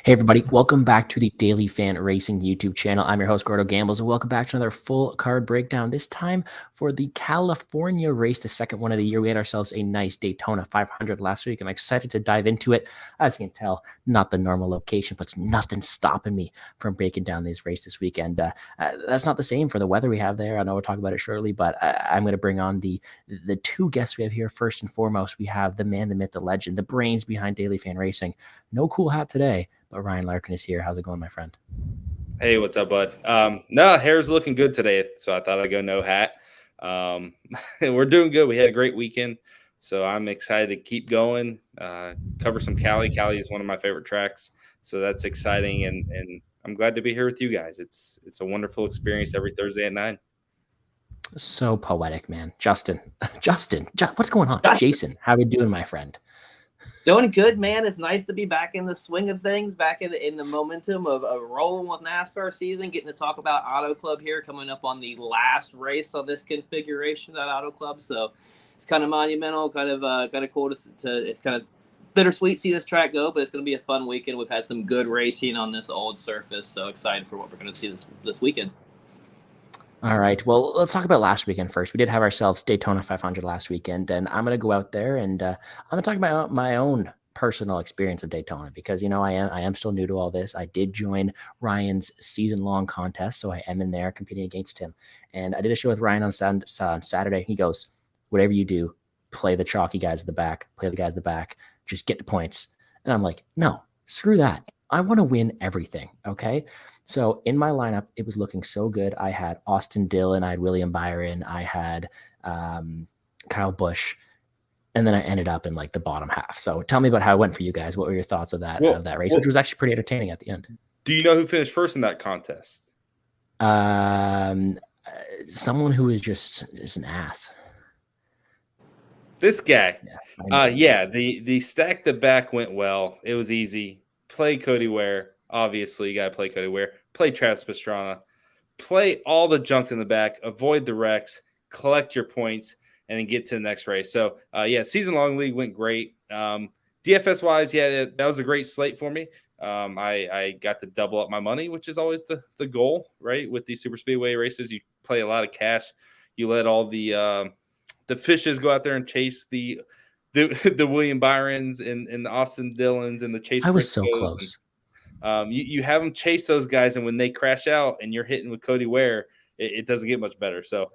Hey everybody, welcome back to the Daily Fan Racing YouTube channel. I'm your host, GordoGambles, and welcome back to another full card breakdown, this time for the California race, the second one of the year. We had ourselves a nice Daytona 500 last week. I'm excited to dive into it. As you can tell, not the normal location, but it's nothing stopping me from breaking down this race this weekend. That's not the same for the weather we have there. I know we'll talk about it shortly, but I'm going to bring on the two guests we have here. First and foremost, we have the man, the myth, the legend, the brains behind Daily Fan Racing. No cool hat today, but Ryan Larkin is here. How's it going, my friend? Hey, what's up, bud? No, hair's looking good today, so I thought I'd go no hat. We're doing good. We had a great weekend, so I'm excited to keep going, cover some Cali. Cali is one of my favorite tracks, so that's exciting, and I'm glad to be here with you guys. It's a wonderful experience every Thursday at 9. So poetic, man. Justin, what's going on? Jason, how we doing, my friend? Doing good, man. It's nice to be back in the swing of things, back in the momentum of rolling with NASCAR season, getting to talk about Auto Club here, coming up on the last race on this configuration at Auto Club. So it's kind of monumental, kind of cool to it's kind of bittersweet to see this track go, but it's going to be a fun weekend. We've had some good racing on this old surface, so excited for what we're going to see this weekend. All right. Well, let's talk about last weekend first. We did have ourselves Daytona 500 last weekend, and I'm going to go out there and I'm going to talk about my own personal experience of Daytona because, you know, I am still new to all this. I did join Ryan's season-long contest, so I am in there competing against him. And I did a show with Ryan on Saturday. He goes, whatever you do, play the chalky guys at the back, play the guys at the back, just get the points. And I'm like, no, screw that. I want to win everything, okay? So in my lineup, it was looking so good. I had Austin Dillon, I had William Byron, I had Kyle Busch, and then I ended up in like the bottom half. So tell me about how it went for you guys. What were your thoughts of that race, which was actually pretty entertaining at the end? Do you know who finished first in that contest? Someone who is an ass. This guy. Yeah, the stack the back went well. It was easy. Play Cody Ware. Obviously, you got to play Cody Ware. Play Travis Pastrana. Play all the junk in the back. Avoid the wrecks. Collect your points, and then get to the next race. So, yeah, season-long league went great. DFS-wise, yeah, that was a great slate for me. I got to double up my money, which is always the goal, right? With these super speedway races, you play a lot of cash. You let all the fishes go out there and chase the William Byrons and the Austin Dillons and the Chase. I was so close. You have them chase those guys, and when they crash out and you're hitting with Cody Ware, it doesn't get much better. So,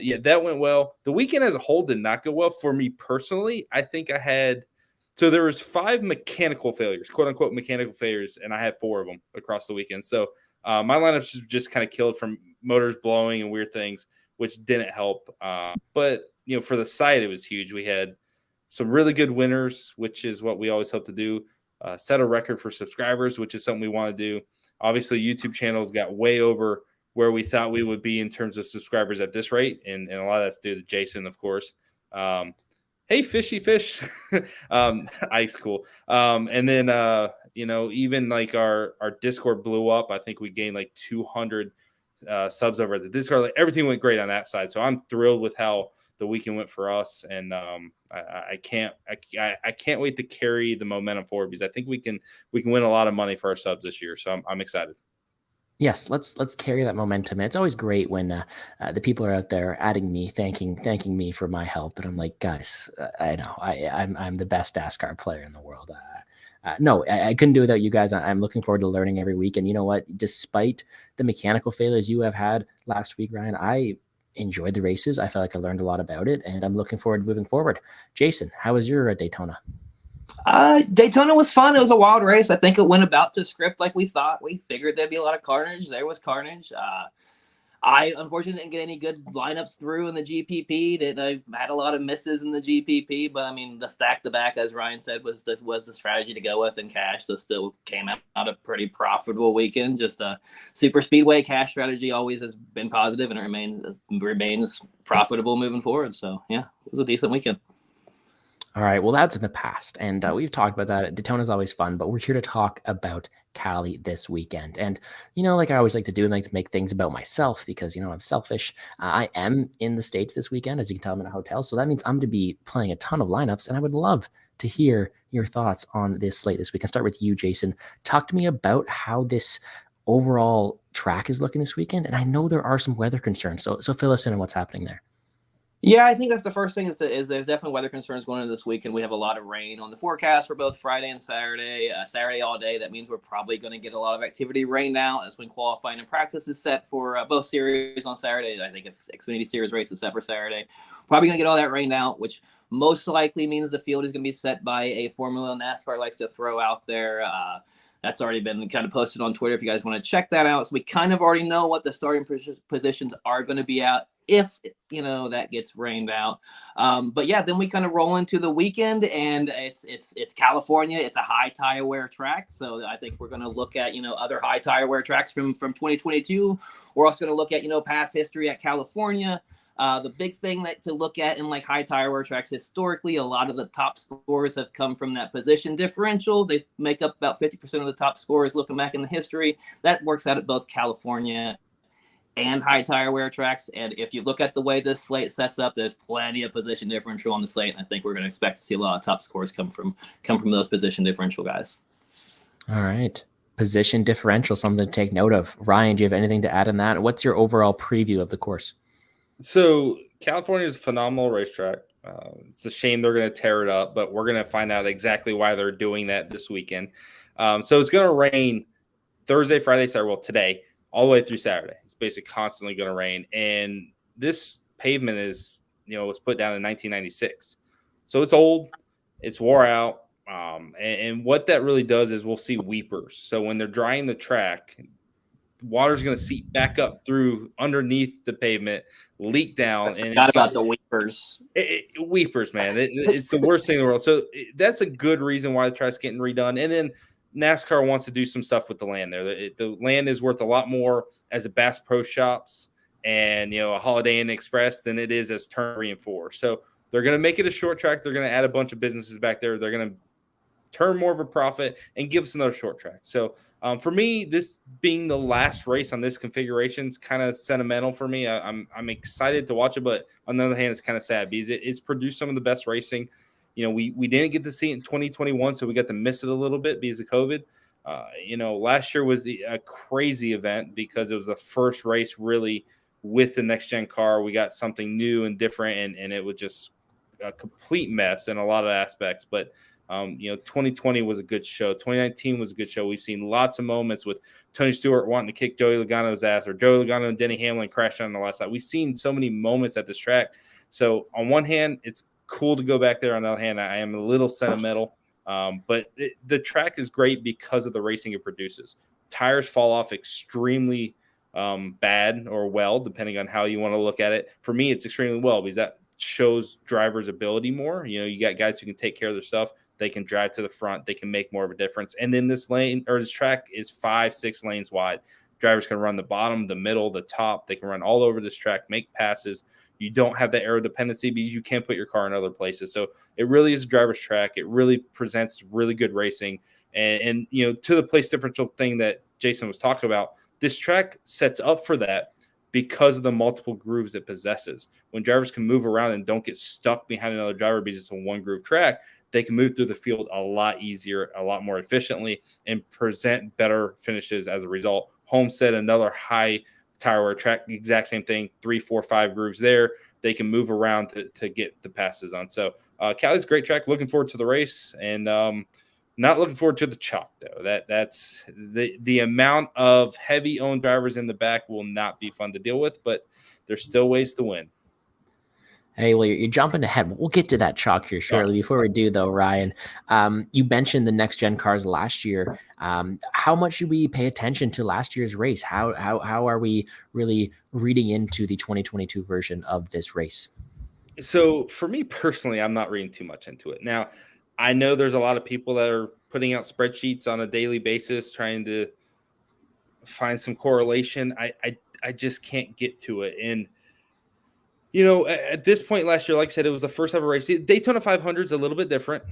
yeah, that went well. The weekend as a whole did not go well for me personally. I think I had – so there was 5 mechanical failures, quote-unquote mechanical failures, and I had 4 of them across the weekend. So my lineup just kind of killed from motors blowing and weird things, which didn't help. But, you know, for the site, it was huge. We had some really good winners, which is what we always hope to do. Set a record for subscribers, which is something we want to do. Obviously, YouTube channels got way over where we thought we would be in terms of subscribers at this rate, and a lot of that's due to Jason, of course. Hey, fishy fish. Ice cool. And then, you know, even like our Discord blew up. I think we gained like 200 subs over at the Discord. Like, everything went great on that side. So I'm thrilled with how the weekend went for us, and I can't wait to carry the momentum forward because I think we can win a lot of money for our subs this year. So I'm excited. Yes, let's carry that momentum. And it's always great when the people are out there adding me, thanking me for my help. And I'm like, guys, I know I'm the best NASCAR player in the world. No, I couldn't do it without you guys. I'm looking forward to learning every week. And you know what? Despite the mechanical failures you have had last week, Ryan, I enjoyed the races. I felt like I learned a lot about it, and I'm looking forward to moving forward. Jason, how was your Daytona? Daytona was fun. It was a wild race. I think it went about to script like we thought. We figured there'd be a lot of carnage. There was carnage. I unfortunately didn't get any good lineups through in the GPP. I had a lot of misses in the GPP, but I mean, the stack to back, as Ryan said, was the strategy to go with in cash. So still came out a pretty profitable weekend. Just a super speedway cash strategy always has been positive, and it remains profitable moving forward. So yeah, it was a decent weekend. All right, well, that's in the past, and we've talked about that. Daytona is always fun, but we're here to talk about Cali this weekend. And, you know, like I always like to do, and like to make things about myself because, you know, I'm selfish. I am in the States this weekend. As you can tell, I'm in a hotel. So that means I'm going to be playing a ton of lineups, and I would love to hear your thoughts on this slate this week. I'll start with you, Jason. Talk to me about how this overall track is looking this weekend. And I know there are some weather concerns. So fill us in on what's happening there. Yeah, I think that's the first thing is there's definitely weather concerns going into this weekend. We have a lot of rain on the forecast for both Friday and Saturday. Saturday all day. That means we're probably going to get a lot of activity rained out as when qualifying and practice is set for both series on Saturday. I think if Xfinity Series race is set for Saturday, probably going to get all that rained out, which most likely means the field is going to be set by a formula NASCAR likes to throw out there. That's already been kind of posted on Twitter if you guys want to check that out. So we kind of already know what the starting positions are going to be at if, that gets rained out. But yeah, then we kind of roll into the weekend, and it's California. It's a high tire wear track. So I think we're going to look at, other high tire wear tracks from 2022. We're also going to look at, past history at California. The big thing to look at in like high tire wear tracks historically, a lot of the top scores have come from that position differential. They make up about 50% of the top scores looking back in the history. That works out at both California and high tire wear tracks. And if you look at the way this slate sets up, there's plenty of position differential on the slate. And I think we're going to expect to see a lot of top scores come from those position differential guys. All right. Position differential, something to take note of. Ryan, do you have anything to add on that? What's your overall preview of the course? So California is a phenomenal racetrack. It's a shame they're going to tear it up, but we're going to find out exactly why they're doing that this weekend. So it's going to rain Thursday, Friday, Saturday, well, today, all the way through Saturday. It's basically constantly going to rain. And this pavement is, was put down in 1996. So it's old, it's wore out. And what that really does is we'll see weepers. So when they're drying the track, water's going to seep back up through underneath the pavement, leak down. And Not about the weepers. Weepers, man. It's the worst thing in the world. So that's a good reason why the track's getting redone. And then NASCAR wants to do some stuff with the land there. The land is worth a lot more as a Bass Pro Shops and, a Holiday Inn Express than it is as Turn 3 and 4. So they're going to make it a short track. They're going to add a bunch of businesses back there. They're going to turn more of a profit and give us another short track. So for me, this being the last race on this configuration is kind of sentimental for me. I'm excited to watch it, but on the other hand, it's kind of sad because it's produced some of the best racing. We didn't get to see it in 2021, so we got to miss it a little bit because of COVID. Last year was a crazy event because it was the first race really with the next-gen car. We got something new and different, and it was just a complete mess in a lot of aspects. But 2020 was a good show. 2019 was a good show. We've seen lots of moments with Tony Stewart wanting to kick Joey Logano's ass, or Joey Logano and Denny Hamlin crashing on the last side. We've seen so many moments at this track. So on one hand, it's cool to go back there. On the other hand, I am a little sentimental. But the track is great because of the racing it produces. Tires fall off extremely bad or well, depending on how you want to look at it. For me, it's extremely well because that shows drivers' ability more. You got guys who can take care of their stuff. They can drive to the front. They can make more of a difference. And then this track is 5-6 lanes wide. Drivers can run the bottom, the middle, the top. They can run all over this track, make passes. You don't have the aero dependency because you can't put your car in other places. So it really is a driver's track. It really presents really good racing. And to the place differential thing that Jason was talking about, this track sets up for that because of the multiple grooves it possesses. When drivers can move around and don't get stuck behind another driver because it's a one groove track, they can move through the field a lot easier, a lot more efficiently, and present better finishes as a result. Homestead, another high tire wear track, the exact same thing, 3, 4, 5 grooves there. They can move around to get the passes on. So Cali's a great track. Looking forward to the race, and not looking forward to the chalk, though. That's the amount of heavy owned drivers in the back will not be fun to deal with, but there's still ways to win. Hey, well, you're jumping ahead. We'll get to that chalk here shortly. Before we do, though, Ryan, you mentioned the next-gen cars last year. How much should we pay attention to last year's race? How are we really reading into the 2022 version of this race? So for me personally, I'm not reading too much into it. Now, I know there's a lot of people that are putting out spreadsheets on a daily basis trying to find some correlation. I just can't get to it. And at this point last year, like I said, it was the first ever race. Daytona 500 is a little bit different.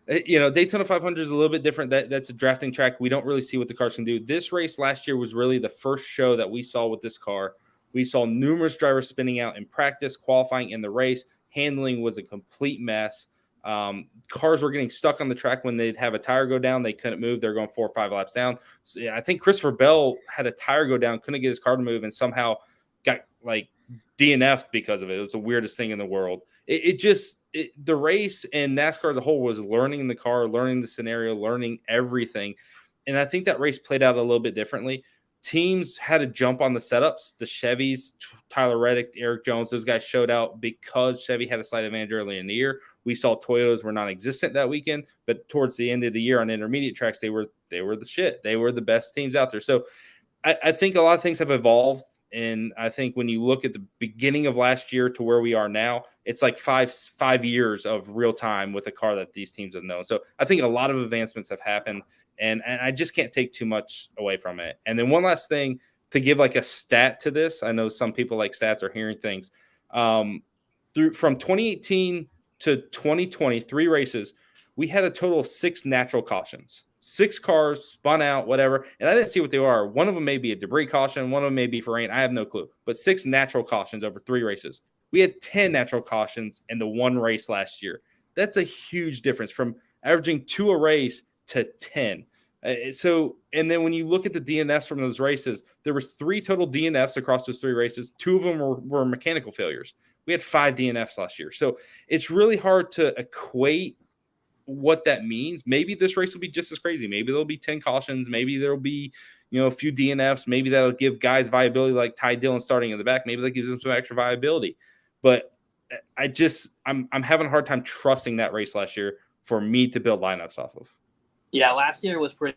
Daytona 500 is a little bit different. That's a drafting track. We don't really see what the cars can do. This race last year was really the first show that we saw with this car. We saw numerous drivers spinning out in practice, qualifying in the race. Handling was a complete mess. Cars were getting stuck on the track when they'd have a tire go down. They couldn't move. They're going 4 or 5 laps down. So, yeah, I think Christopher Bell had a tire go down, couldn't get his car to move, and somehow got like DNF'd because of it. It was the weirdest thing in the world. The race and NASCAR as a whole was learning the car, learning the scenario, learning everything. And I think that race played out a little bit differently. Teams had to jump on the setups. The Chevys, Tyler Reddick, Eric Jones, those guys showed out because Chevy had a slight advantage early in the year. We saw Toyotas were non-existent that weekend, but towards the end of the year on intermediate tracks, they were the shit. They were the best teams out there. So I think a lot of things have evolved. And I think when you look at the beginning of last year to where we are now, it's like five years of real time with a car that these teams have known. So I think a lot of advancements have happened, and I just can't take too much away from it. And then one last thing to give like a stat to this. I know some people like stats or hearing things. From 2018 to 2020, 3 races, we had a total of 6 natural cautions. 6 cars spun out, whatever. And I didn't see what they are. One of them may be a debris caution. One of them may be for rain. I have no clue. But 6 natural cautions over 3 races. We had 10 natural cautions in the 1 race last year. That's a huge difference from averaging 2 a race to 10. And then when you look at the DNFs from those races, there was 3 total DNFs across those 3 races. 2 of them were mechanical failures. We had 5 DNFs last year. So it's really hard to equate what that means. Maybe this race will be just as crazy. Maybe there'll be 10 cautions. Maybe there'll be, a few DNFs. Maybe that'll give guys viability like Ty Dillon starting in the back. Maybe that gives them some extra viability. But I'm having a hard time trusting that race last year for me to build lineups off of. Yeah, last year was pretty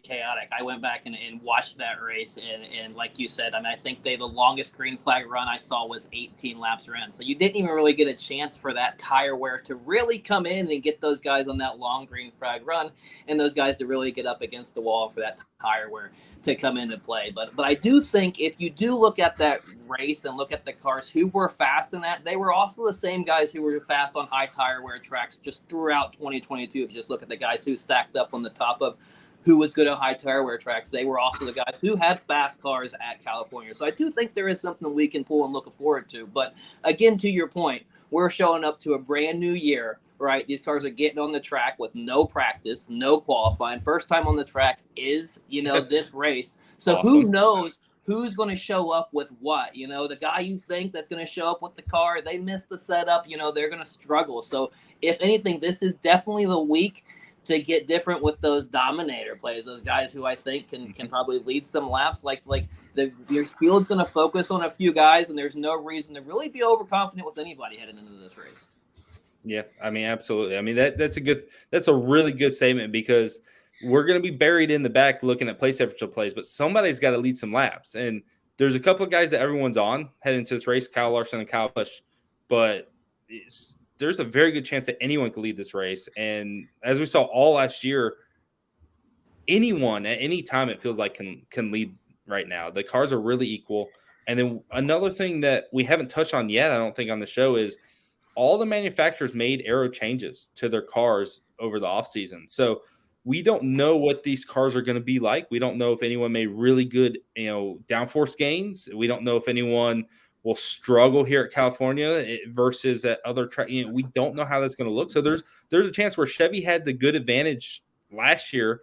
chaotic. I went back and watched that race, and like you said, I think the longest green flag run I saw was 18 laps around. So you didn't even really get a chance for that tire wear to really come in and get those guys on that long green flag run, and those guys to really get up against the wall for that tire wear to come into play. But I do think if you do look at that race and look at the cars who were fast in that, they were also the same guys who were fast on high tire wear tracks just throughout 2022. If you just look at the guys who stacked up on the top of who was good at high tire wear tracks, they were also the guys who had fast cars at California. So I do think there is something we can pull and look forward to. But again, to your point, we're showing up to a brand new year, right? These cars are getting on the track with no practice, no qualifying. First time on the track is, this race. So Awesome. Who knows who's going to show up with what? The guy you think that's going to show up with the car, they missed the setup, they're going to struggle. So if anything, this is definitely the week to get different with those dominator plays, those guys who I think can probably lead some laps. Your field's going to focus on a few guys, and there's no reason to really be overconfident with anybody heading into this race. Yeah, absolutely. That's a really good statement, because we're going to be buried in the back looking at place differential plays, but somebody's got to lead some laps. And there's a couple of guys that everyone's on heading into this race, Kyle Larson and Kyle Busch, but there's a very good chance that anyone could lead this race. And as we saw all last year, anyone at any time, it feels like can lead right now. The cars are really equal. And then another thing that we haven't touched on yet, I don't think on the show, is all the manufacturers made aero changes to their cars over the offseason. So we don't know what these cars are going to be like. We don't know if anyone made really good, downforce gains. We don't know if anyone will struggle here at California versus at other tracks. We don't know how that's going to look. So there's a chance where Chevy had the good advantage last year.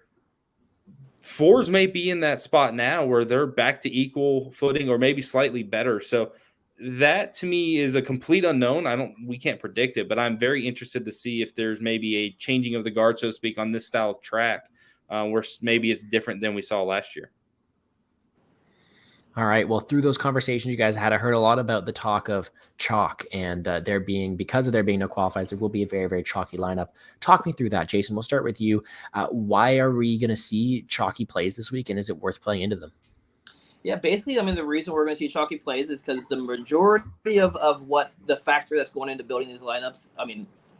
Fords may be in that spot now where they're back to equal footing or maybe slightly better. So that to me is a complete unknown. We can't predict it, but I'm very interested to see if there's maybe a changing of the guard, so to speak, on this style of track where maybe it's different than we saw last year. All right. Well, through those conversations you guys had, I heard a lot about the talk of chalk and because of there being no qualifiers, there will be a very, very chalky lineup. Talk me through that, Jason. We'll start with you. Why are we going to see chalky plays this week, and is it worth playing into them? Yeah, basically, the reason we're going to see chalky plays is because the majority of what's the factor that's going into building these lineups,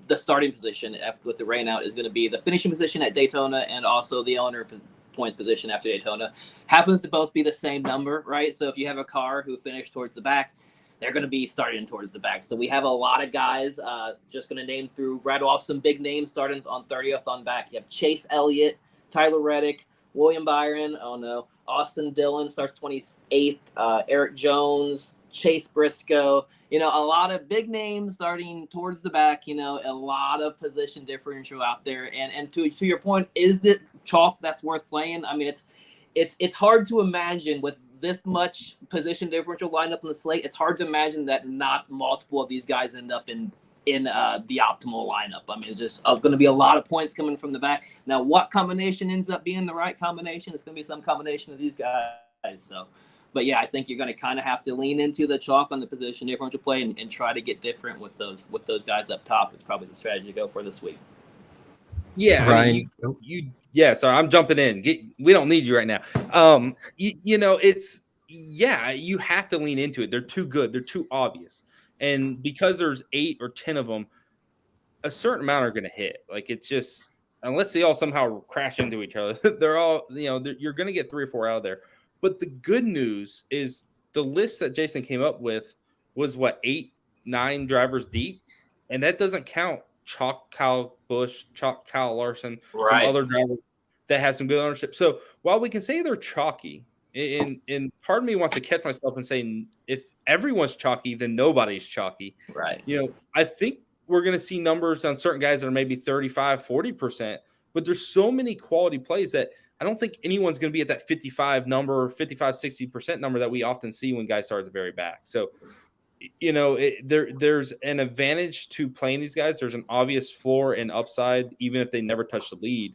the starting position with the rain out is going to be the finishing position at Daytona and also the owner points position after Daytona. Happens to both be the same number, right? So if you have a car who finished towards the back, they're going to be starting towards the back. So we have a lot of guys, just going to rattle off some big names starting on 30th on back. You have Chase Elliott, Tyler Reddick, William Byron, Austin Dillon starts 28th, Eric Jones, Chase Briscoe. a lot of big names starting towards the back, a lot of position differential out there. And to your point, is it chalk that's worth playing? I mean, it's hard to imagine with this much position differential lined up on the slate. It's hard to imagine that not multiple of these guys end up in the optimal lineup. I mean, it's just going to be a lot of points coming from the back. Now, what combination ends up being the right combination? It's going to be some combination of these guys. So, but yeah, I think you're going to kind of have to lean into the chalk on the position differential play and try to get different with those guys up top. It's probably the strategy to go for this week. Yeah, Ryan, I mean, yeah. Sorry, I'm jumping in. We don't need you right now. You have to lean into it. They're too good. They're too obvious, and because there's 8 or 10 of them, a certain amount are going to hit. Like it's just unless they all somehow crash into each other, they're all you're going to get 3 or 4 out of there. But the good news is the list that Jason came up with was 8, 9 drivers deep, and that doesn't count Chalk Kyle Busch, Chalk Kyle Larson, some other drivers that have some good ownership. So while we can say they're chalky, and part of me wants to catch myself and say if everyone's chalky, then nobody's chalky. Right. I think we're going to see numbers on certain guys that are maybe 35, 40%, but there's so many quality plays that I don't think anyone's going to be at that 55 number, 55, 60% number that we often see when guys start at the very back. So there's an advantage to playing these guys. There's an obvious floor and upside, even if they never touch the lead.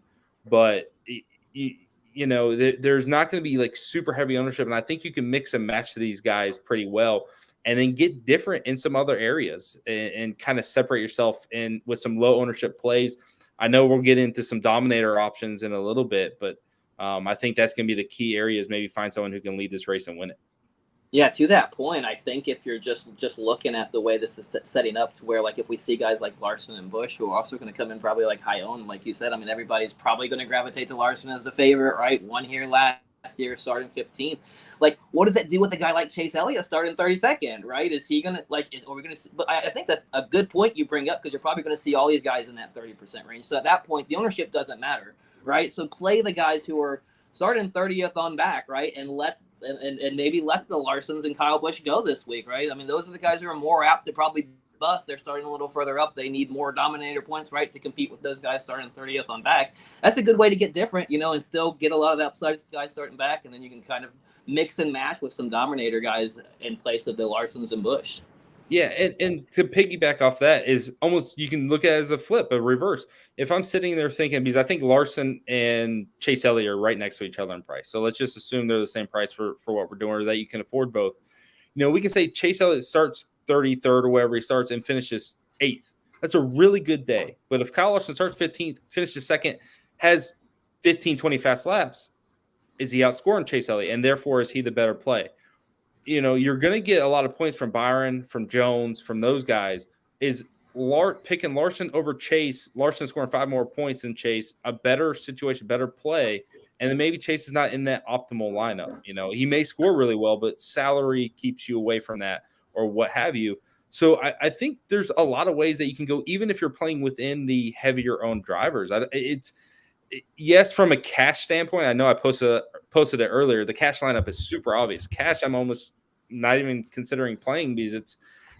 But there's not going to be like super heavy ownership, and I think you can mix and match these guys pretty well, and then get different in some other areas and kind of separate yourself in with some low ownership plays. I know we'll get into some dominator options in a little bit, but I think that's going to be the key areas. Maybe find someone who can lead this race and win it. Yeah, to that point, I think if you're just looking at the way this is setting up to where, like, if we see guys like Larson and Busch who are also going to come in probably like high owned, like you said, I mean, everybody's probably going to gravitate to Larson as a favorite, right? One here last year, starting 15th. Like, what does that do with a guy like Chase Elliott starting 32nd, right? Is he going to, like, are we going to, but I think that's a good point you bring up because you're probably going to see all these guys in that 30% range. So at that point, the ownership doesn't matter, right? So play the guys who are starting 30th on back, right? And maybe let the Larsons and Kyle Busch go this week, right? I mean, those are the guys who are more apt to probably bust. They're starting a little further up. They need more dominator points, right, to compete with those guys starting 30th on back. That's a good way to get different, and still get a lot of the upside guys starting back, and then you can kind of mix and match with some dominator guys in place of the Larsons and Busch. Yeah, and to piggyback off that is almost you can look at it as a flip, a reverse. If I'm sitting there thinking, because I think Larson and Chase Elliott are right next to each other in price. So let's just assume they're the same price for what we're doing, or that you can afford both. We can say Chase Elliott starts 33rd or wherever he starts and finishes 8th. That's a really good day. But if Kyle Larson starts 15th, finishes 2nd, has 15, 20 fast laps, is he outscoring Chase Elliott? And therefore, is he the better play? You're going to get a lot of points from Byron, from Jones, from those guys. Is picking Larson over Chase, Larson scoring 5 more points than Chase, a better situation, better play, and then maybe Chase is not in that optimal lineup. He may score really well, but salary keeps you away from that or what have you. So I think there's a lot of ways that you can go, even if you're playing within the heavier owned drivers. Yes, from a cash standpoint, I know I posted it earlier. The cash lineup is super obvious. Cash, I'm almost not even considering playing because it's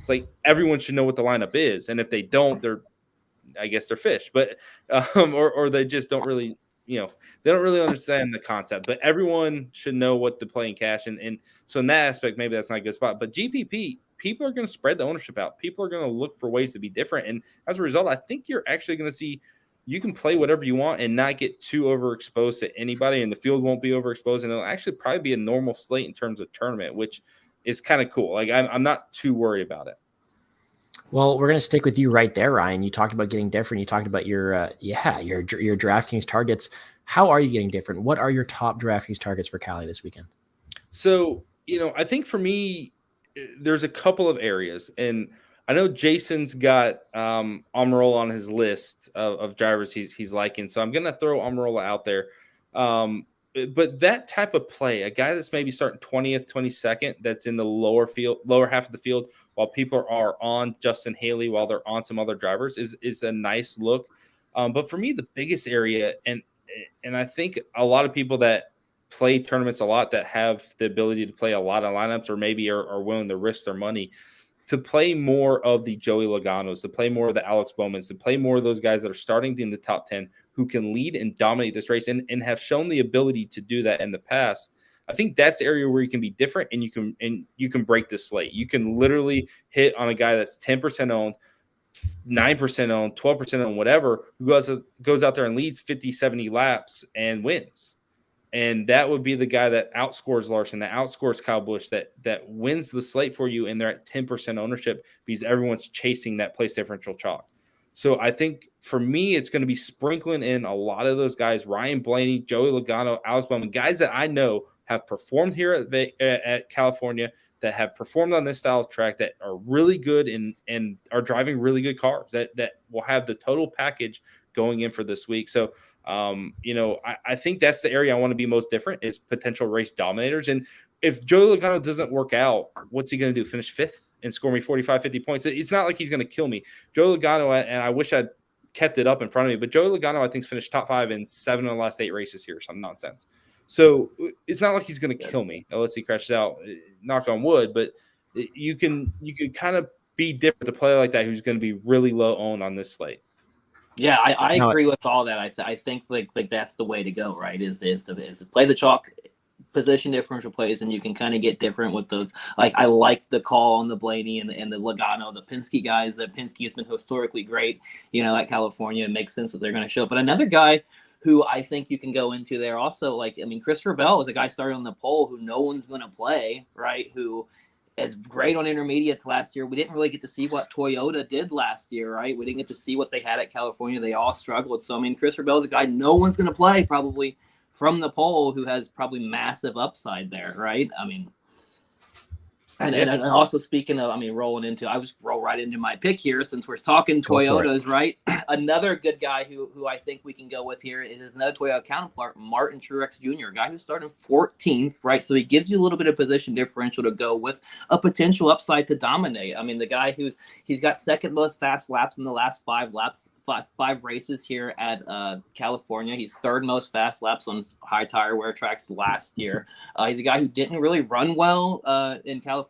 like everyone should know what the lineup is, and if they don't, I guess they're fish. But or they just don't really, they don't really understand the concept. But everyone should know what to play in cash, and so in that aspect, maybe that's not a good spot. But GPP, people are going to spread the ownership out. People are going to look for ways to be different, and as a result, I think you're actually going to see. You can play whatever you want and not get too overexposed to anybody, and the field won't be overexposed, and it'll actually probably be a normal slate in terms of tournament, which is kind of cool. Like I'm not too worried about it. Well, we're going to stick with you right there, Ryan. You talked about getting different. You talked about your DraftKings targets. How are you getting different? What are your top DraftKings targets for Cali this weekend? So, I think for me, there's a couple of areas, and I know Jason's got Almirola on his list of drivers he's liking, so I'm going to throw Almirola out there. But that type of play, a guy that's maybe starting 20th, 22nd, that's in the lower half of the field, while people are on Justin Haley, while they're on some other drivers, is a nice look. But for me, the biggest area, and I think a lot of people that play tournaments a lot, that have the ability to play a lot of lineups, or maybe are willing to risk their money, to play more of the Joey Logano's, to play more of the Alex Bowmans, to play more of those guys that are starting in the top 10 who can lead and dominate this race and have shown the ability to do that in the past. I think that's the area where you can be different and you can break the slate. You can literally hit on a guy that's 10% owned, 9% owned, 12% owned, whatever, who goes out there and leads 50, 70 laps and wins. And that would be the guy that outscores Larson, that outscores Kyle Busch, that wins the slate for you, and they're at 10% ownership because everyone's chasing that place differential chalk. So I think for me, it's going to be sprinkling in a lot of those guys, Ryan Blaney, Joey Logano, Alex Bowman, guys that I know have performed here at California, that have performed on this style of track, that are really good and are driving really good cars, that will have the total package going in for this week. So I think that's the area I want to be most different, is potential race dominators. And if Joey Logano doesn't work out, what's he going to do? Finish fifth and score me 45, 50 points? It's not like he's going to kill me. Joey Logano, and I wish I'd kept it up in front of me, but Joey Logano, I think, finished top 5 in 7 of the last 8 races here, some nonsense. So it's not like he's going to kill me unless he crashes out, knock on wood, but you can kind of be different to play like that, who's going to be really low owned on this slate. Yeah, I agree with all that. I think like that's the way to go, right? Is to play the chalk position differential plays, and you can kind of get different with those. Like, I like the call on the Blaney and the Logano, the Penske guys. That Penske has been historically great, at California. It makes sense that they're going to show up. But another guy who I think you can go into there also, Christopher Bell is a guy started on the pole who no one's going to play, right? Who is great on intermediates last year. We didn't really get to see what Toyota did last year, right? We didn't get to see what they had at California. They all struggled. So, Christopher Bell is a guy no one's going to play probably from the pole, who has probably massive upside there, right? And also speaking of, rolling into, I just roll right into my pick here since we're talking Toyotas, right? Another good guy who I think we can go with here is another Toyota counterpart, Martin Truex Jr., a guy who's starting 14th, right? So he gives you a little bit of position differential to go with a potential upside to dominate. The guy he's got second most fast laps in the last 5 races here at California. He's third most fast laps on high tire wear tracks last year. He's a guy who didn't really run well in California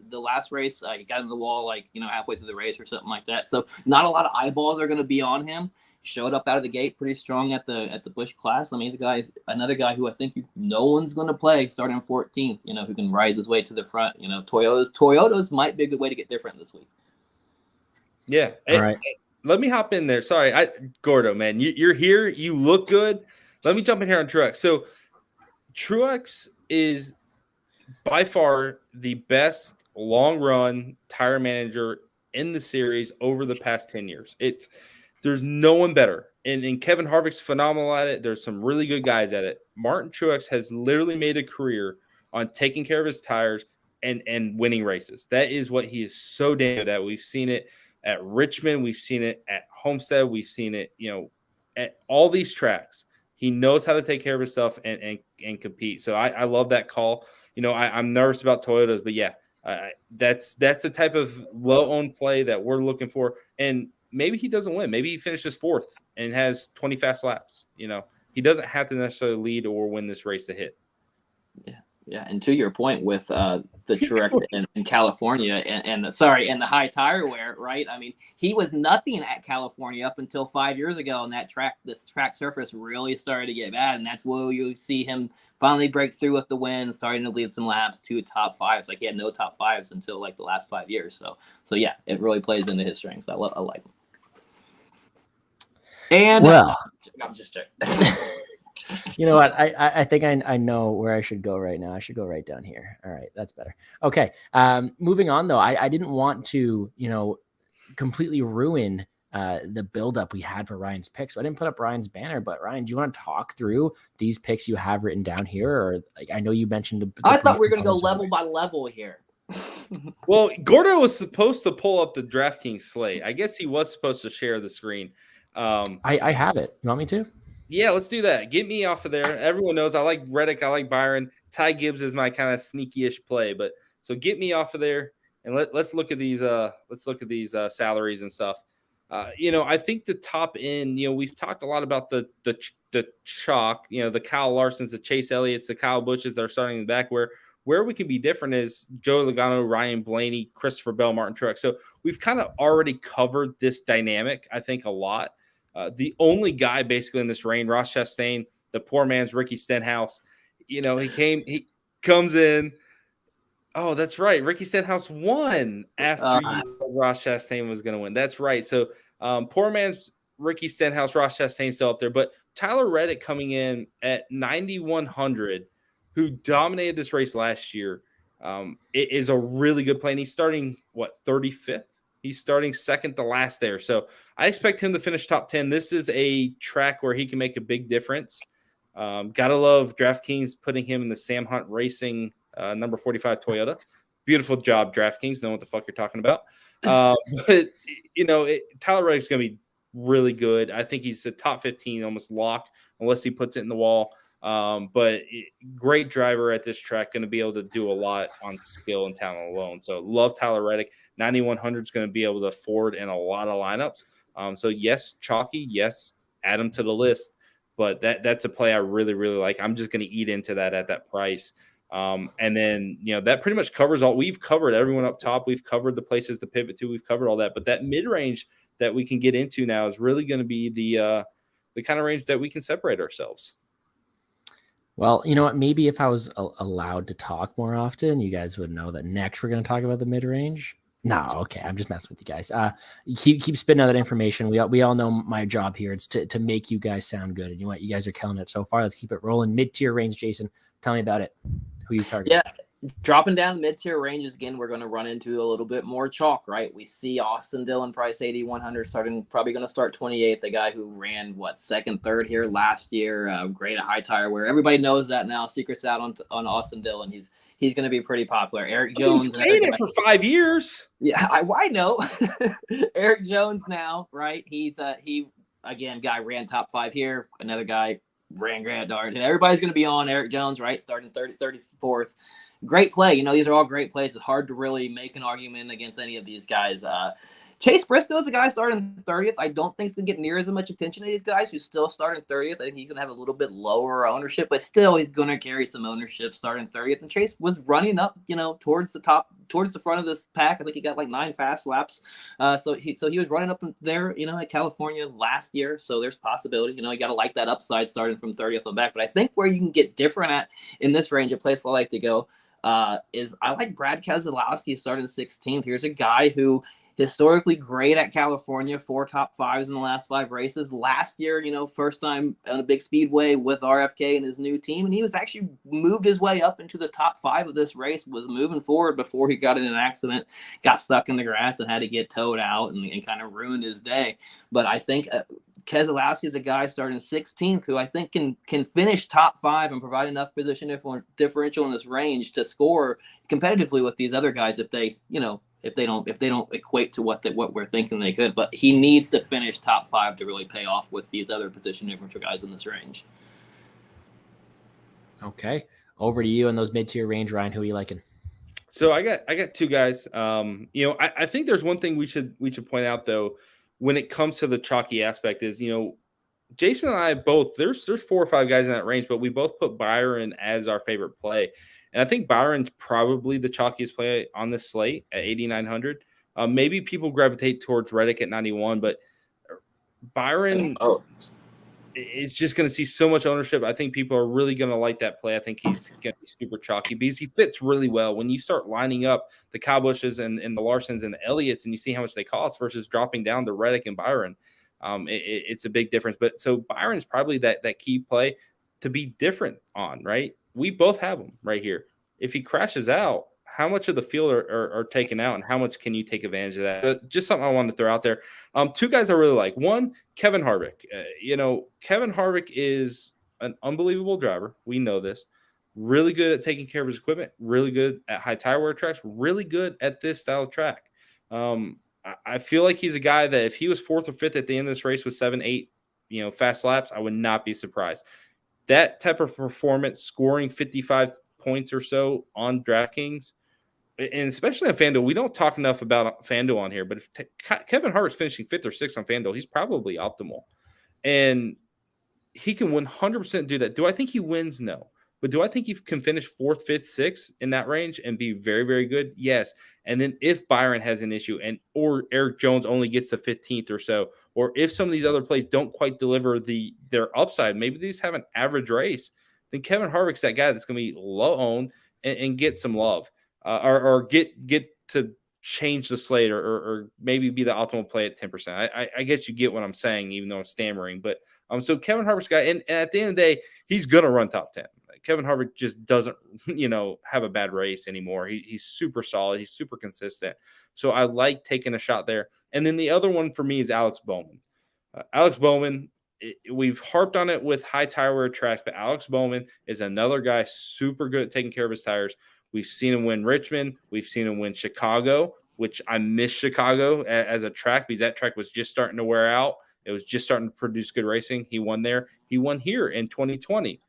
the last race. He got in the wall halfway through the race or something like that. So not a lot of eyeballs are going to be on him. Showed up out of the gate pretty strong at the Busch Class. The guy's another guy who I think no one's going to play starting 14th. Who can rise his way to the front. Toyotas might be a good way to get different this week. Yeah. All right. Let me hop in there. Sorry, Gordo, man, you're here. You look good. Let me jump in here on Truex. So Truex is by far the best long-run tire manager in the series over the past 10 years. There's no one better. And Kevin Harvick's phenomenal at it. There's some really good guys at it. Martin Truex has literally made a career on taking care of his tires and winning races. That is what he is so damn good at. We've seen it at Richmond, we've seen it at Homestead, we've seen it, at all these tracks. He knows how to take care of his stuff and compete. So I love that call. I'm nervous about Toyotas, but yeah, that's the type of low-owned play that we're looking for. And maybe he doesn't win. Maybe he finishes 4th and has 20 fast laps. He doesn't have to necessarily lead or win this race to hit. Yeah, and to your point with the Truex in California and the high tire wear, right? He was nothing at California up until 5 years ago, and this track surface really started to get bad, and that's where you see him finally break through with the win, starting to lead some laps to top 5s. He had no top 5s until the last 5 years. So yeah, it really plays into his strengths. I like him. And I'm just checking. You know what? I think I know where I should go right now. I should go right down here. All right, that's better. Okay. Moving on though, I didn't want to, completely ruin the buildup we had for Ryan's pick. So I didn't put up Ryan's banner, but Ryan, do you want to talk through these picks you have written down here? Or I know you mentioned I thought we were going to go level by level here. Well, Gordo was supposed to pull up the DraftKings slate. I guess he was supposed to share the screen. I have it. You want me to? Yeah, let's do that. Get me off of there. Everyone knows I like Reddick. I like Byron. Ty Gibbs is my kind of sneaky-ish play, but so get me off of there and let's look at these. Let's look at these salaries and stuff. I think the top end. We've talked a lot about the chalk. The Kyle Larsons, the Chase Elliott's, the Kyle Busches that are starting in the back. Where where we can be different is Joe Logano, Ryan Blaney, Christopher Bell, Martin Truex. So we've kind of already covered this dynamic, I think, a lot. The only guy basically in this range, Ross Chastain, the poor man's Ricky Stenhouse, he comes in. Oh, that's right. Ricky Stenhouse won after you said Ross Chastain was going to win. That's right. So poor man's Ricky Stenhouse, Ross Chastain still up there. But Tyler Reddick coming in at 9,100, who dominated this race last year, it is a really good play. And he's starting, 35th? He's starting second to last there. So I expect him to finish top 10. This is a track where he can make a big difference. Gotta love DraftKings putting him in the Sam Hunt Racing number 45 Toyota. Beautiful job, DraftKings. Know what the fuck you're talking about. But, Tyler Reddick's going to be really good. I think he's a top 15 almost lock unless he puts it in the wall. But great driver at this track, going to be able to do a lot on skill and talent alone. So love Tyler Reddick. 9,100 is going to be able to afford in a lot of lineups. So yes, chalky. Yes, add him to the list. But that's a play I really, really like. I'm just going to eat into that at that price. And then, that pretty much covers all. We've covered everyone up top. We've covered the places to pivot to. We've covered all that. But that mid-range that we can get into now is really going to be the kind of range that we can separate ourselves. Well, you know what? Maybe if I was allowed to talk more often, you guys would know that next we're going to talk about the mid-range. No, okay. I'm just messing with you guys. Keep spitting out that information. We all know my job here. It's to make you guys sound good. And you know what? You guys are killing it so far. Let's keep it rolling. Mid-tier range, Jason. Tell me about it. Who you targeting? Yeah, dropping down mid-tier ranges again, we're going to run into a little bit more chalk, right? We see Austin Dillon Price 8,100 probably going to start 28th. The guy who ran second, third here last year, great at high tire wear. Everybody knows that now. Secrets out on Austin Dillon. He's going to be pretty popular. Eric Jones. I've been saying it for 5 years. Yeah, I know. Eric Jones now, right? He guy ran top 5 here. Another guy ran Grant Dart, and everybody's going to be on Eric Jones, right? Starting 34th. Great play. These are all great plays. It's hard to really make an argument against any of these guys. Chase Briscoe is a guy starting 30th. I don't think he's going to get near as much attention to these guys who still starting 30th. I think he's going to have a little bit lower ownership, but still he's going to carry some ownership starting 30th. And Chase was running up, towards the front of this pack. I think he got 9 fast laps. So he was running up there, at California last year. So there's possibility, you got to like that upside starting from 30th on back. But I think where you can get different at in this range, a place I like to go is I like Brad Keselowski starting 16th. Here's a guy who historically great at California, 4 top 5s in the last 5 races. Last year, first time on a big speedway with RFK and his new team. And he was actually moved his way up into the top 5 of this race, was moving forward before he got in an accident, got stuck in the grass and had to get towed out and kind of ruined his day. But I think Keselowski is a guy starting 16th who I think can finish top 5 and provide enough position differential in this range to score competitively with these other guys if they don't equate to what we're thinking they could. But he needs to finish top 5 to really pay off with these other position differential guys in this range. Okay, over to you in those mid-tier range, Ryan. Who are you liking? So I got 2 guys. I think there's one thing we should point out though when it comes to the chalky aspect is, Jason and I both, there's 4 or 5 guys in that range, but we both put Byron as our favorite play. And I think Byron's probably the chalkiest play on this slate at 8,900. Maybe people gravitate towards Reddick at 91, but Byron is just going to see so much ownership. I think people are really going to like that play. I think he's going to be super chalky because he fits really well. When you start lining up the Kyle Bushes and the Larsons and the Elliots and you see how much they cost versus dropping down to Reddick and Byron, it's a big difference. But so Byron's probably that key play to be different on, right? We both have him right here. If he crashes out, how much of the field are taken out and how much can you take advantage of that? Just something I wanted to throw out there. 2 guys I really like. One, Kevin Harvick. Kevin Harvick is an unbelievable driver. We know this. Really good at taking care of his equipment. Really good at high tire wear tracks. Really good at this style of track. I feel like he's a guy that if he was 4th or 5th at the end of this race with 7, 8, fast laps, I would not be surprised. That type of performance, scoring 55 points or so on DraftKings, and especially on FanDuel, we don't talk enough about FanDuel on here, but if Kevin Harvick's finishing 5th or 6th on FanDuel, he's probably optimal. And he can 100% do that. Do I think he wins? No. But do I think he can finish 4th, 5th, 6th in that range and be very, very good? Yes. And then if Byron has an issue or Eric Jones only gets to 15th or so, or if some of these other plays don't quite deliver their upside, maybe they just have an average race, then Kevin Harvick's that guy that's going to be low owned and get some love, or get to change the slate, or maybe be the optimal play at 10%. I guess you get what I'm saying, even though I'm stammering. But so Kevin Harvick's guy, and at the end of the day, he's going to run top 10. Kevin Harvick just doesn't, have a bad race anymore. He's super solid. He's super consistent. So I like taking a shot there. And then the other one for me is Alex Bowman. Alex Bowman, we've harped on it with high tire wear tracks, but Alex Bowman is another guy super good at taking care of his tires. We've seen him win Richmond. We've seen him win Chicago, which I miss Chicago as a track because that track was just starting to wear out. It was just starting to produce good racing. He won there. He won here in 2020,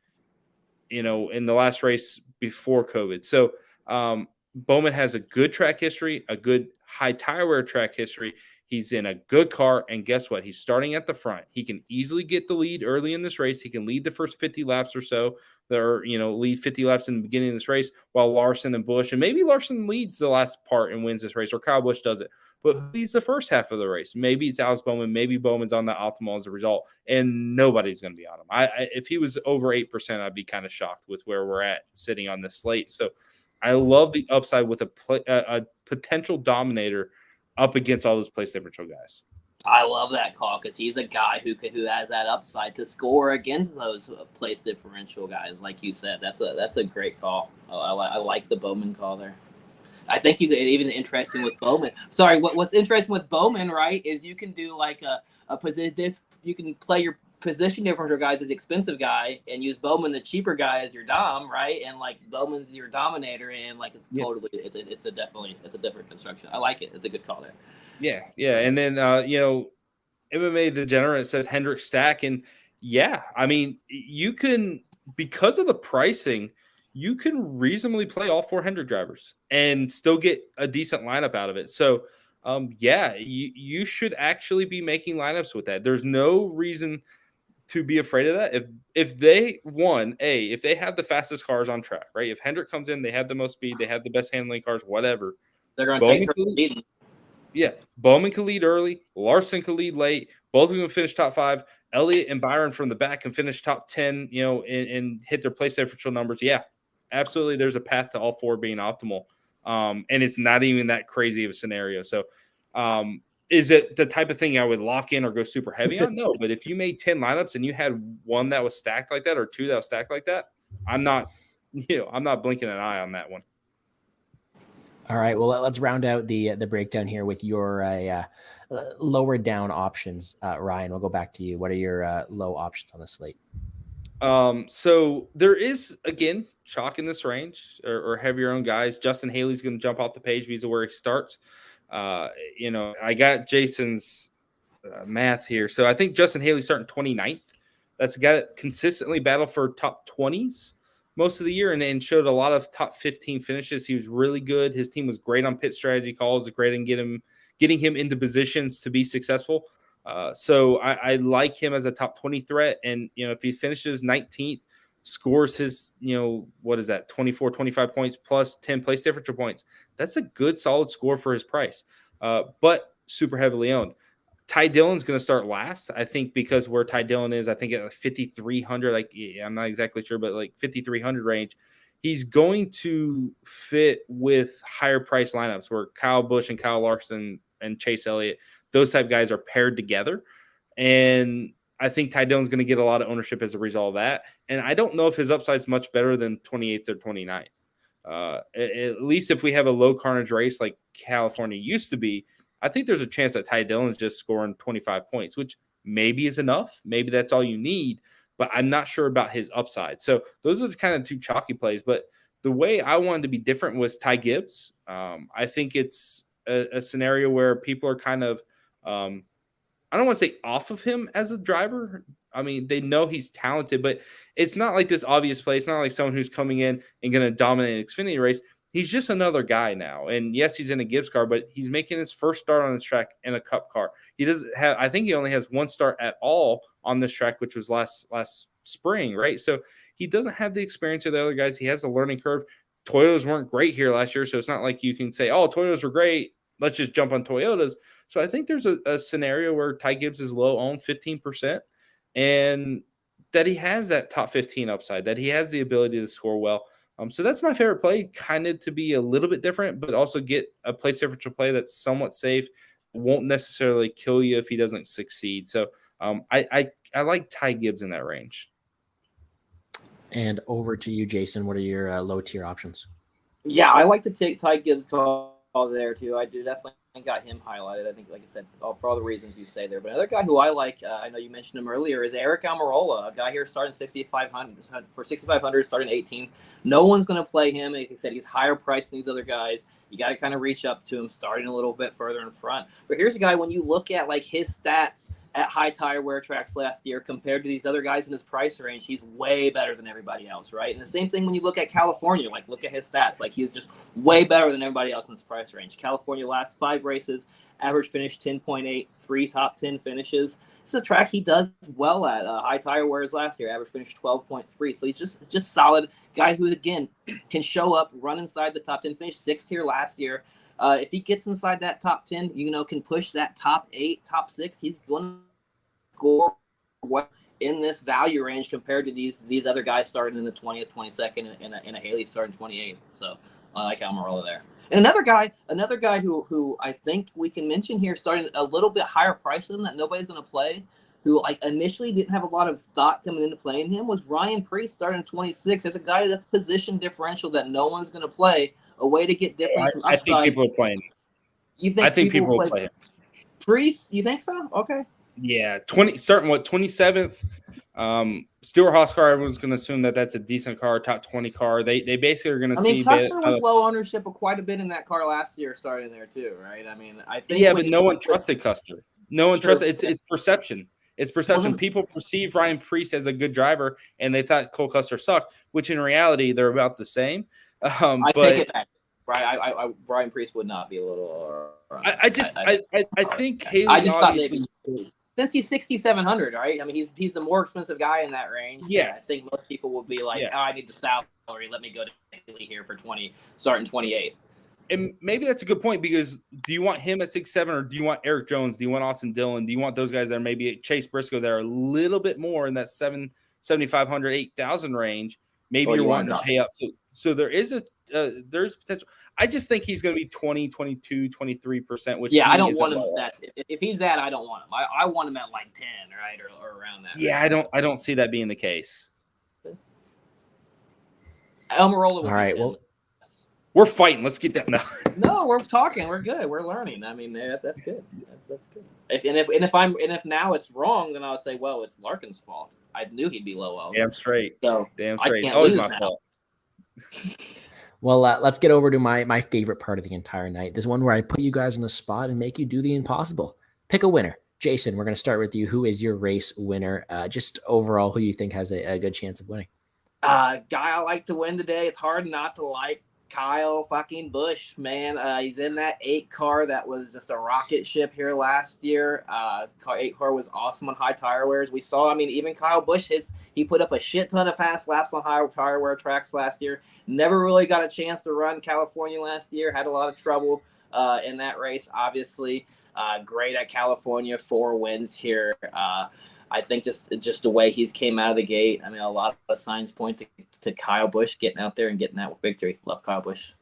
in the last race before COVID. So Bowman has a good track history, a good high tire wear track history. He's in a good car, and guess what? He's starting at the front. He can easily get the lead early in this race. He can lead the first 50 laps or so, lead 50 laps in the beginning of this race, while Larson and Busch, and maybe Larson leads the last part and wins this race, or Kyle Busch does it. But who leads the first half of the race? Maybe it's Alex Bowman. Maybe Bowman's on the optimal as a result, and nobody's going to be on him. If he was over 8%, I'd be kind of shocked with where we're at sitting on this slate. So I love the upside with a potential dominator up against all those place differential guys. I love that call because he's a guy who has that upside to score against those place differential guys, like you said. That's a great call. I like the Bowman call there. I think you even interesting with Bowman. Sorry, what's interesting with Bowman, right, is you can do like a position. You can play your position differential guys as expensive guy and use Bowman, the cheaper guy, as your dom, right? And like Bowman's your dominator, and like it's a different construction. I like it. It's a good call there. Yeah. And then MMA Degenerate says Hendrick stack, and I mean you can, because of the pricing, you can reasonably play all 4 Hendrick drivers and still get a decent lineup out of it. So you should actually be making lineups with that. There's no reason to be afraid of that. If they if they have the fastest cars on track, right? If Hendrick comes in, they have the most speed, they have the best handling cars, whatever. They're going to take lead. Yeah, Bowman can lead early. Larson can lead late. Both of them finish top 5. Elliott and Byron from the back can finish top 10, and hit their place differential numbers. Yeah, absolutely. There's a path to all 4 being optimal. And it's not even that crazy of a scenario. So, is it the type of thing I would lock in or go super heavy on? No, but if you made 10 lineups and you had one that was stacked like that or 2 that was stacked like that, I'm not blinking an eye on that one. All right, well, let's round out the breakdown here with your lower down options. Ryan, we'll go back to you. What are your low options on the slate? So there is, again, chalk in this range or heavier owned guys. Justin Haley's going to jump off the page because of where he starts. I got Jason's math here. So I think Justin Haley's starting 29th. That's a guy that consistently battled for top 20s most of the year and showed a lot of top 15 finishes. He was really good. His team was great on pit strategy calls, great in getting him into positions to be successful. So I like him as a top 20 threat. And, if he finishes 19th, scores his, 24, 25 points plus 10 place differential points, that's a good solid score for his price, but super heavily owned. Ty Dillon's going to start last, I think, because where Ty Dillon is, I think at like 5,300, I'm not exactly sure, but like 5,300 range, he's going to fit with higher price lineups where Kyle Busch and Kyle Larson and Chase Elliott, those type guys are paired together. And I think Ty Dillon's going to get a lot of ownership as a result of that. And I don't know if his upside is much better than 28th or 29th. At least if we have a low carnage race like California used to be, I think there's a chance that Ty Dillon's just scoring 25 points, which maybe is enough. Maybe that's all you need, but I'm not sure about his upside. So those are the kind of 2 chalky plays. But the way I wanted to be different was Ty Gibbs. I think it's a scenario where people are kind of I don't want to say off of him as a driver. I mean, they know he's talented, but it's not like this obvious play. It's not like someone who's coming in and going to dominate an Xfinity race. He's just another guy now. And yes, he's in a Gibbs car, but he's making his first start on this track in a Cup car. He doesn't have, I think he only has 1 start at all on this track, which was last spring, right? So he doesn't have the experience of the other guys. He has a learning curve. Toyotas weren't great here last year, so it's not like you can say, oh, Toyotas were great, let's just jump on Toyotas. So I think there's a scenario where Ty Gibbs is low owned 15%, and that he has that top 15 upside, that he has the ability to score well. So that's my favorite play, kind of to be a little bit different, but also get a place differential play that's somewhat safe, won't necessarily kill you if he doesn't succeed. So I like Ty Gibbs in that range. And over to you, Jason. What are your low tier options? Yeah, I like to take Ty Gibbs' call there too. I do definitely got him highlighted. I think, like I said, for all the reasons you say there. But another guy who I like, I know you mentioned him earlier, is Eric Almirola, a guy here starting 6,500 for 6,500, starting 18th. No one's going to play him. Like I said, he's higher priced than these other guys. You got to kind of reach up to him, starting a little bit further in front. But here's a guy, when you look at like his stats at high tire wear tracks last year compared to these other guys in his price range, he's way better than everybody else, right? And the same thing when you look at California, like look at his stats, like he's just way better than everybody else in his price range. California last 5 races, average finish 10.8, 3 top 10 finishes. It's a track he does well at. High tire wears last year, average finish 12.3. So he's just solid guy who, again, can show up, run inside the top 10, finish 6th here last year. If he gets inside that top 10, can push that top 8, top 6. He's going to score what in this value range compared to these other guys starting in the 20th, 22nd, and a Haley starting 28th. So I like Almirola there. And another guy who I think we can mention here, starting a little bit higher price than him, that nobody's going to play, who like initially didn't have a lot of thought coming into playing him, was Ryan Preece starting 26. There's a guy that's position differential that no one's going to play. A way to get difference from upside. I think people are playing. You think? I think people will play him. Preece, you think so? Okay. Yeah, 27th. Stuart Haas car, everyone's going to assume that that's a decent car, top 20 car. They basically are going to see. Custer was low ownership of quite a bit in that car last year, starting there too, right? I mean, I think. Yeah, but no one trusted Custer. No one trusted. It's perception. It's perception. Well, people perceive Ryan Preece as a good driver, and they thought Cole Custer sucked, which in reality they're about the same. I take it back. Right, Ryan Preece would not be a little. I think Haley. I just thought maybe since he's 6,700, right? I mean, he's the more expensive guy in that range. Yes. I think most people will be like, I need the salary. Let me go to Haley here for 20, starting 28th. And maybe that's a good point, because do you want him at 6'7", or do you want Eric Jones? Do you want Austin Dillon? Do you want those guys that are maybe Chase Briscoe that are a little bit more in that 7,500, 8,000 range? Maybe you're wanting to pay up. So there is there's potential. I just think he's going to be 20, 22, 23%. Which I don't want him at that. If he's that, I don't want him. I want him at like 10, right, or around that. Yeah, range. I don't see that being the case. Almirola. All right, well. We're fighting. Let's get that. No, we're talking. We're good. We're learning. I mean, that's good. That's good. If now it's wrong, then I'll say, well, it's Larkin's fault. I knew he'd be low owned. Damn straight. So damn straight. It's always my fault. Well, let's get over to my favorite part of the entire night. This one where I put you guys on the spot and make you do the impossible. Pick a winner. Jason, we're going to start with you. Who is your race winner? Just overall, who you think has a good chance of winning? Guy I like to win today. It's hard not to like Kyle fucking Busch, man. He's in that 8 car that was just a rocket ship here last year. 8 car was awesome on high tire wears. We saw, I mean, even Kyle Busch, he put up a shit ton of fast laps on high tire wear tracks last year. Never really got a chance to run California last year. Had a lot of trouble in that race, obviously. Great at California, 4 wins here. I think just the way he's came out of the gate, I mean, a lot of signs point to Kyle Busch getting out there and getting that victory. Love Kyle Busch.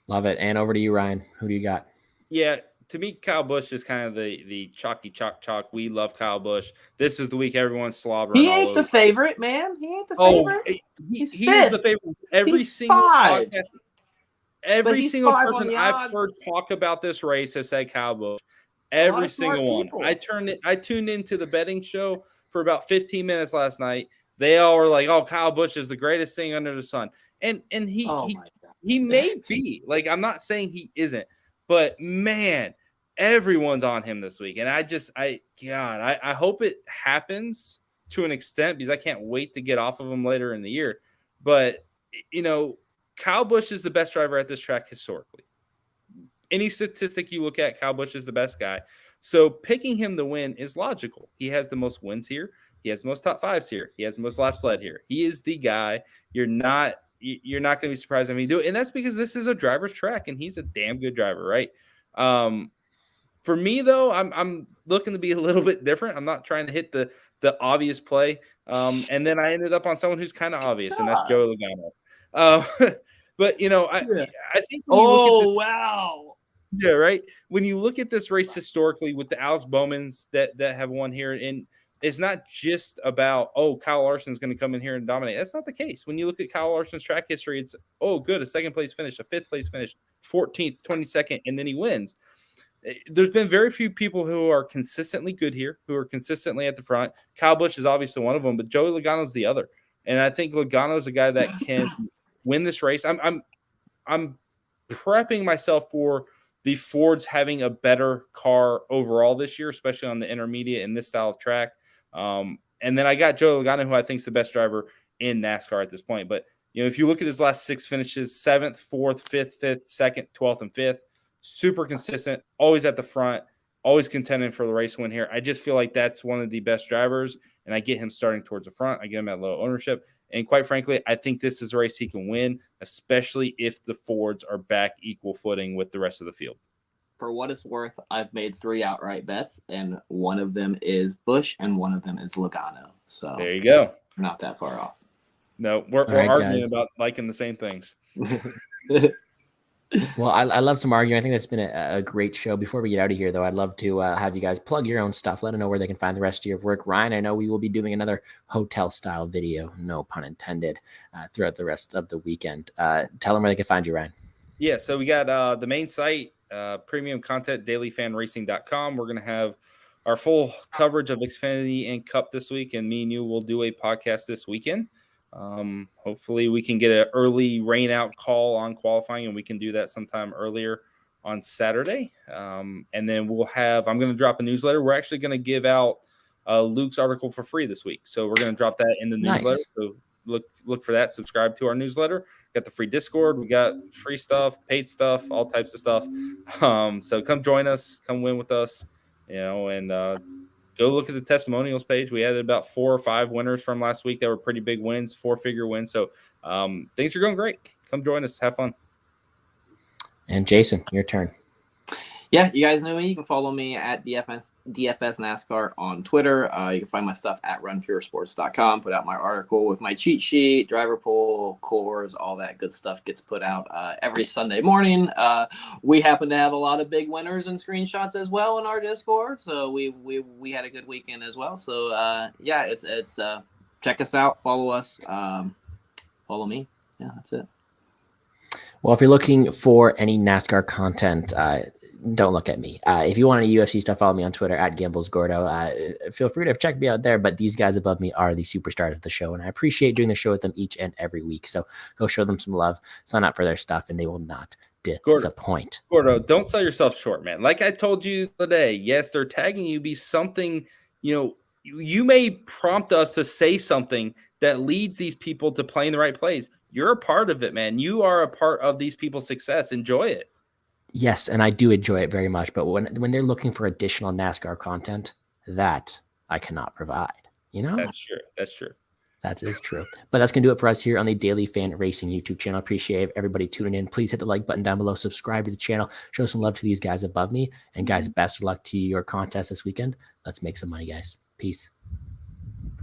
Love it. And over to you, Ryan. Who do you got? Yeah, to me, Kyle Busch is kind of the chalky chalk. We love Kyle Busch. This is the week everyone's slobbering. He ain't the favorite, man. He ain't the favorite. He is the favorite. Every single podcast, every single person I've heard talk about this race has said Kyle Busch. Every single one. I tuned into the betting show for about 15 minutes last night. They all were like, "Oh, Kyle Busch is the greatest thing under the sun," and he may be. Like, I'm not saying he isn't, but man, everyone's on him this week, and I hope it happens to an extent, because I can't wait to get off of him later in the year. But Kyle Busch is the best driver at this track historically. Any statistic you look at, Kyle Busch is the best guy. So picking him to win is logical. He has the most wins here. He has the most top fives here. He has the most laps led here. He is the guy. You're not going to be surprised when he do it. And that's because this is a driver's track, and he's a damn good driver, right? For me, though, I'm looking to be a little bit different. I'm not trying to hit the obvious play. And then I ended up on someone who's kind of obvious, and that's Joey Logano. But, you know, I think when you look at this, wow. yeah, right. When you look at this race historically with the Alex Bowmans that have won here, and it's not just about, oh, Kyle Larson's going to come in here and dominate. That's not the case. When you look at Kyle Larson's track history, it's, oh, good, a second place finish, a fifth place finish, 14th, 22nd, and then he wins. There's been very few people who are consistently good here, who are consistently at the front. Kyle Busch is obviously one of them, but Joey Logano's the other. And I think Logano's a guy that can win this race. I'm prepping myself for the Fords having a better car overall this year, especially on the intermediate in this style of track. And then I got Joey Logano, who I think is the best driver in NASCAR at this point. But, you know, if you look at his last 6 finishes, 7th, 4th, 5th, 2nd, 12th, and 5th, super consistent, always at the front, always contending for the race win here. I just feel like that's one of the best drivers, and I get him starting towards the front. I get him at low ownership. And quite frankly, I think this is a race he can win, especially if the Fords are back equal footing with the rest of the field. For what it's worth, I've made 3 outright bets, and one of them is Busch, and one of them is Logano. So there you go. Not that far off. No, we're right, arguing guys. about liking the same things. Well, I love some arguing. I think that's been a great show. Before we get out of here, though, I'd love to have you guys plug your own stuff. Let them know where they can find the rest of your work. Ryan, I know we will be doing another hotel-style video, no pun intended, throughout the rest of the weekend. Tell them where they can find you, Ryan. Yeah, so we got the main site, premium content, DailyFanRacing.com. We're going to have our full coverage of Xfinity and Cup this week, and me and you will do a podcast this weekend. Hopefully we can get an early rain out call on qualifying, and we can do that sometime earlier on Saturday. And then I'm going to drop a newsletter. We're actually going to give out Luke's article for free this week. So we're going to drop that in the newsletter. So look for that. Subscribe to our newsletter. Got the free Discord. We got free stuff, paid stuff, all types of stuff. So come join us, come win with us, and go look at the testimonials page. We had about 4 or 5 winners from last week that were pretty big wins, 4-figure wins. So things are going great. Come join us. Have fun. And Jason, your turn. Yeah, you guys know me. You can follow me at DFS NASCAR on Twitter. You can find my stuff at runpuresports.com. Put out my article with my cheat sheet, driver poll, cores, all that good stuff gets put out every Sunday morning. We happen to have a lot of big winners and screenshots as well in our Discord, so we had a good weekend as well. So yeah, it's check us out, follow us, follow me. Yeah, that's it. Well, if you're looking for any NASCAR content, don't look at me. If you want any UFC stuff, follow me on Twitter at GamblesGordo. Feel free to check me out there, but these guys above me are the superstars of the show, and I appreciate doing the show with them each and every week. So go show them some love, sign up for their stuff, and they will not disappoint. Gordo, don't sell yourself short, man. Like I told you today, yes, they're tagging you, be something, you may prompt us to say something that leads these people to playing the right plays. You're a part of it, man. You are a part of these people's success. Enjoy it. Yes, and I do enjoy it very much. But when they're looking for additional NASCAR content, that I cannot provide. That's true. That is true. But that's going to do it for us here on the Daily Fan Racing YouTube channel. Appreciate everybody tuning in. Please hit the like button down below. Subscribe to the channel. Show some love to these guys above me. And guys, best of luck to your contest this weekend. Let's make some money, guys. Peace.